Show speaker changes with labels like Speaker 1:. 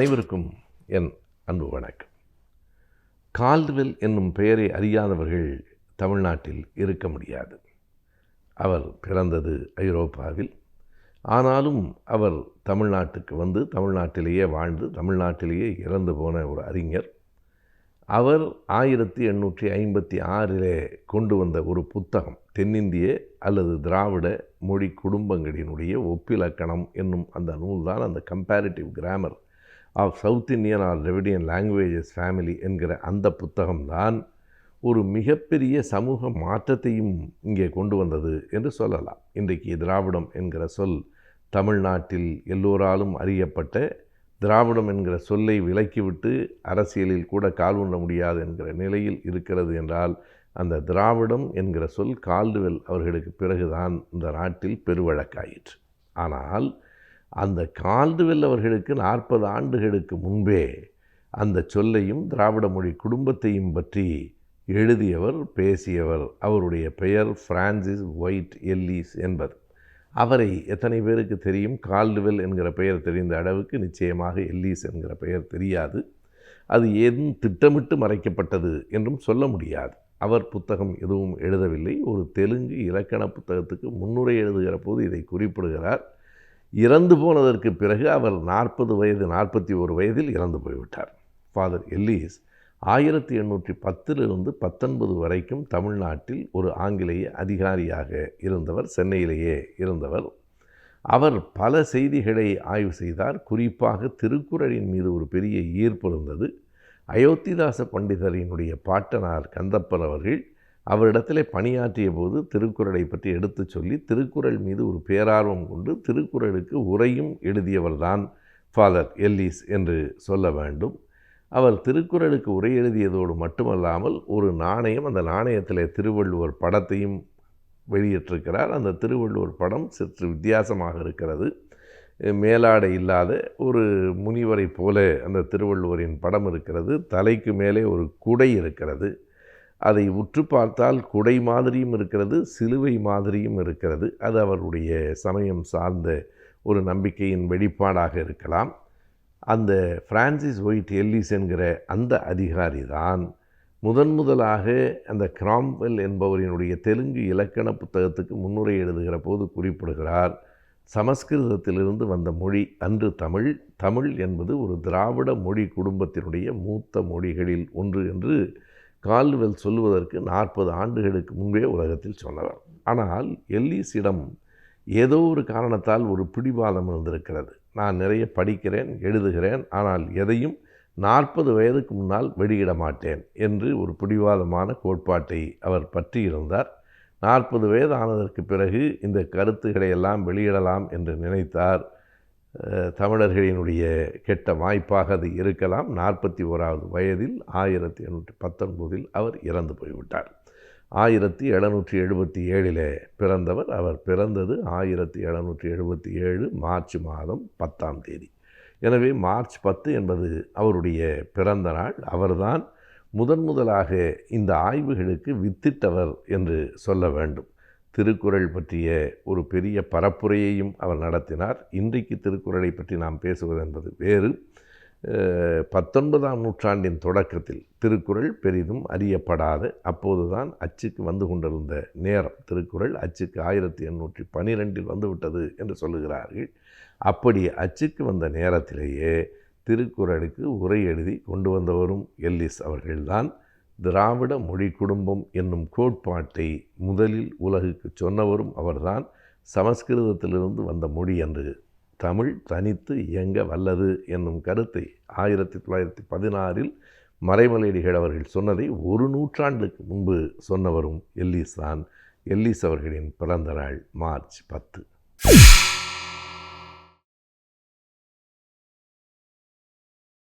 Speaker 1: அனைவருக்கும் என் அன்பு வணக்கம். கால்டுவெல் என்னும் பெயரை அறியாதவர்கள் தமிழ்நாட்டில் இருக்க முடியாது. அவர் பிறந்தது ஐரோப்பாவில். ஆனாலும் அவர் தமிழ்நாட்டுக்கு வந்து தமிழ்நாட்டிலேயே வாழ்ந்து தமிழ்நாட்டிலேயே இறந்து போன ஒரு அறிஞர். அவர் 1856 கொண்டு வந்த ஒரு புத்தகம், தென்னிந்திய அல்லது திராவிட மொழி குடும்பங்களினுடைய ஒப்பிலக்கணம் என்னும் அந்த நூல்தான் அந்த comparative grammar of south Indian or Dravidian languages family என்கிற அந்த புத்தகம்தான் ஒரு மிகப்பெரிய சமூக மாற்றத்தையும் இங்கே கொண்டு வந்தது என்று சொல்லலாம். இன்றைக்கு திராவிடம் என்கிற சொல் தமிழ்நாட்டில் எல்லோராலும் அறியப்பட்ட, திராவிடம் என்கிற சொல்லை விலக்கிவிட்டு அரசியலில் கூட கால் ஊன்ற முடியாது என்கிற நிலையில் இருக்கிறது என்றால், அந்த திராவிடம் என்கிற சொல் கால்டுவெல் அவர்களுக்கு பிறகுதான் இந்த நாட்டில் பெருவழக்காயிற்று. ஆனால் அந்த கால்டுவெல் அவர்களுக்கு 40 ஆண்டுகளுக்கு முன்பே அந்த சொல்லையும் திராவிட மொழி குடும்பத்தையும் பற்றி எழுதியவர், பேசியவர். அவருடைய பெயர் பிரான்சிஸ் ஒயிட் எல்லிஸ் என்பது. அவரை எத்தனை பேருக்கு தெரியும்? கால்டுவெல் என்கிற பெயர் தெரிந்த அளவுக்கு நிச்சயமாக எல்லிஸ் என்கிற பெயர் தெரியாது. அது ஏதும் திட்டமிட்டு மறைக்கப்பட்டது என்றும் சொல்ல முடியாது. அவர் புத்தகம் எதுவும் எழுதவில்லை. ஒரு தெலுங்கு இலக்கண புத்தகத்துக்கு முன்னுரை எழுதுகிற போது இதை குறிப்பிடுகிறார். இறந்து போனதற்கு பிறகு அவர் 41 வயதில் இறந்து போய்விட்டார். ஃபாதர் எல்லிஸ் 1810 19 வரைக்கும் தமிழ்நாட்டில் ஒரு ஆங்கிலேய அதிகாரியாக இருந்தவர், சென்னையிலேயே இருந்தவர். அவர் பல செய்திகளை ஆய்வு செய்தார். குறிப்பாக திருக்குறளின் மீது ஒரு பெரிய ஈர்ப்பு இருந்தது. அயோத்திதாச பண்டிதரினுடைய பாட்டனார் கந்தப்பர் அவர்கள் அவரிடத்திலே பணியாற்றிய போது திருக்குறளை பற்றி எடுத்து சொல்லி திருக்குறள் மீது ஒரு பேரார்வம் கொண்டு திருக்குறளுக்கு உரையும் எழுதியவர்தான் ஃபாதர் எல்லிஸ் என்று சொல்ல வேண்டும். அவர் திருக்குறளுக்கு உரை எழுதியதோடு மட்டுமல்லாமல் ஒரு நாணயம், அந்த நாணயத்தில் திருவள்ளுவர் படத்தையும் வெளியிட்டிருக்கிறார். அந்த திருவள்ளுவர் படம் சற்று வித்தியாசமாக இருக்கிறது. மேலாடை இல்லாத ஒரு முனிவரை போல அந்த திருவள்ளுவரின் படம் இருக்கிறது. தலைக்கு மேலே ஒரு குடை இருக்கிறது. அதை உற்று பார்த்தால் குடை மாதிரியும் இருக்கிறது, சிலுவை மாதிரியும் இருக்கிறது. அது அவருடைய சமயம் சார்ந்த ஒரு நம்பிக்கையின் வெளிப்பாடாக இருக்கலாம். அந்த பிரான்சிஸ் ஒயிட் எல்லிஸ் என்கிற அந்த அதிகாரி தான் முதலாக அந்த கிராம்வெல் என்பவரினுடைய தெலுங்கு இலக்கண புத்தகத்துக்கு முன்னுரை எழுதுகிற போது குறிப்பிடுகிறார், சமஸ்கிருதத்திலிருந்து வந்த மொழி அன்று தமிழ். தமிழ் என்பது ஒரு திராவிட மொழி குடும்பத்தினுடைய மூத்த மொழிகளில் ஒன்று என்று கால்டுவெல் சொல்லுவதற்கு 40 ஆண்டுகளுக்கு முன்பே உலகத்தில் சொன்னவர். ஆனால் எல்லிஸிடம் ஏதோ ஒரு காரணத்தால் ஒரு பிடிவாதம் இருந்திருக்கிறது. நான் நிறைய படிக்கிறேன், எழுதுகிறேன், ஆனால் எதையும் 40 வயதுக்கு முன்னால் வெளியிட மாட்டேன் என்று ஒரு பிடிவாதமான கோட்பாட்டை அவர் பற்றியிருந்தார். 40 வயது ஆனதற்கு பிறகு இந்த கருத்துக்களை எல்லாம் வெளியிடலாம் என்று நினைத்தார். தமிழர்களினுடைய கெட்ட வாய்ப்பாக அது இருக்கலாம். 41வது வயதில் 1819 அவர் இறந்து போய்விட்டார். 1777 பிறந்தவர். அவர் பிறந்தது 1777 மார்ச் மாதம் 10ஆம் தேதி. எனவே மார்ச் 10 என்பது அவருடைய பிறந்த நாள். அவர்தான் முதலாக இந்த ஆய்வுகளுக்கு வித்திட்டவர் என்று சொல்ல வேண்டும். திருக்குறள் பற்றிய ஒரு பெரிய பரப்புரையையும் அவர் நடத்தினார். இன்றைக்கு திருக்குறளை பற்றி நாம் பேசுவது என்பது வேறு. 19ஆம் நூற்றாண்டின் தொடக்கத்தில் திருக்குறள் பெரிதும் அறியப்படாத, அப்போதுதான் அச்சுக்கு வந்து கொண்டிருந்த நேரம். திருக்குறள் அச்சுக்கு 1812 வந்துவிட்டது என்று சொல்லுகிறார்கள். அப்படி அச்சுக்கு வந்த நேரத்திலேயே திருக்குறளுக்கு உரை எழுதி கொண்டு வந்தவரும் எல்லிஸ் அவர்கள்தான். திராவிட மொழி குடும்பம் என்னும் கோட்பாட்டை முதலில் உலகுக்கு சொன்னவரும் அவர்தான். சமஸ்கிருதத்திலிருந்து வந்த மொழி என்று தமிழ் தனித்து இயங்க வல்லது என்னும் கருத்தை 1916 மறைமலையடிகள் அவர்கள் சொன்னதை ஒரு நூற்றாண்டுக்கு முன்பு சொன்னவரும் எல்லிஸ் தான். எல்லிஸ் அவர்களின் பிறந்த நாள் மார்ச் 10.